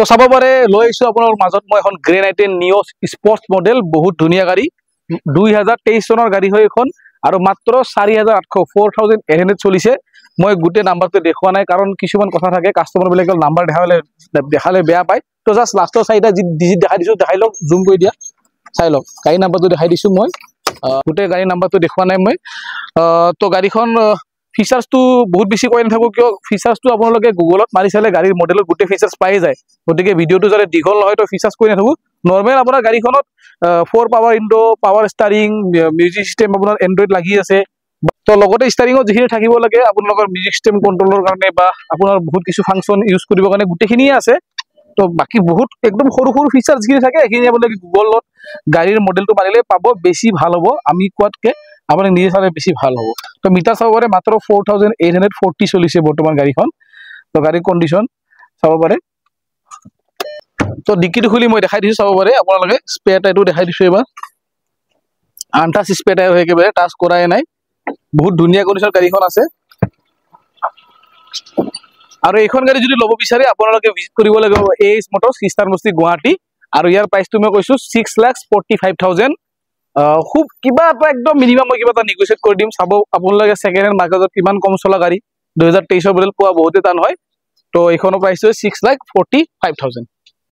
তো চাব পাৰে লৈ আহিছো আপোনাৰ মাজত মই এখন গ্ৰেন আই 10 নিঅ স্পৰ্টছ মডেল বহুত ধুনীয়া গাড়ী 2023 চনৰ গাড়ী হয় এখন আৰু মাত্ৰ 4800 4800 চলিছে মই গুটে নাম্বাৰটো দেখুৱা নাই কাৰণ কিছুমান কথা থাকে কাস্টমাৰ বিলাকে নাম্বাৰ দেখালে বেয়া পায় তো জাস্ট লাষ্টৰ সাইডা ডিজিট দেখাই দিছো দেখাই লওক জুম কৰি দিয়া চাই লওক গাড়ী নাম্বাৰটো দেখাই দিছো মই গুটে গাড়ী নাম্বাৰটো দেখুৱা নাই মই তো গাড়ীখন ফিচাৰ্স তো বহুত বেছি কৈ নাথাকো কিয় ফিচাৰ্স তো আপোনালোকে গুগলত মাৰি চালে গাড়ীৰ মডেলৰ গুটে ফিচাৰ্স পাই যায় গতিকে ভিডিওটো যদি দীঘল নহয় তো ফিচাৰ্স কৈ নাথাকো নৰ্মেল আপোনাৰ গাড়ীখনত 4 power window power steering music system আপোনাৰ এন্ড্ৰইড লাগি আছে তো লগতে ষ্টাৰিংত যিখিনি থাকিব লাগে আপোনালোকৰ মিউজিক সিস্টেম কন্ট্ৰোলৰ কাৰণে বা আপোনাৰ বহুত কিছু ফাংচন ইউজ কৰিব কাৰণে গুটেখিনিয়ে আছে তো বাকি বহুত একদম সৰু সৰু ফিচাৰ্স যিখিনি থাকে এখিনি আপোনালোকে গুগলত গাড়ীৰ মডেলটো মাৰিলে পাব বেছি ভাল হ'ব আমি কোৱাতকে আপুনি নিজে চালে বেছি ভাল হ'ব তো মিটাৰ চাব পাৰে মাত্ৰ 4840 চলিছে বৰ্তমান গাড়ীখন তো গাড়ীৰ কন্ডিশন চাব পাৰে তো ডিকিটো খুলি মই দেখাই দিছো চাব পাৰে আপোনালোকে স্পেয়াৰ টাইটো দেখাই দিছো এবাৰ আনটাচ স্পেয়াৰ টাই হৈ একেবাৰে টাচ কৰাই নাই বহুত ধুনীয়া কন্ডিশন গাড়ীখন আছে আৰু এইখন গাড়ী যদি ল'ব বিচাৰে আপোনালোকে ভিজিট কৰিব লাগিব এএছ মটৰছ খ্ৰীষ্টান বস্তি গুৱাহাটী আৰু ইয়াৰ প্ৰাইসটো মই কৈছো 6,45,000 খুব কিবা এটা একদম মিনিমাম মই কিবা এটা নেগোচিয়েট কৰি দিম চাব আপোনালোকে সেকেন্ড হ্যান্ড মাৰ্কেটত কিমান কম চলা গাড়ী 2023 মডেল পোৱা বহুতে টান হয় তো এইখনৰ প্ৰাইস 6,45,000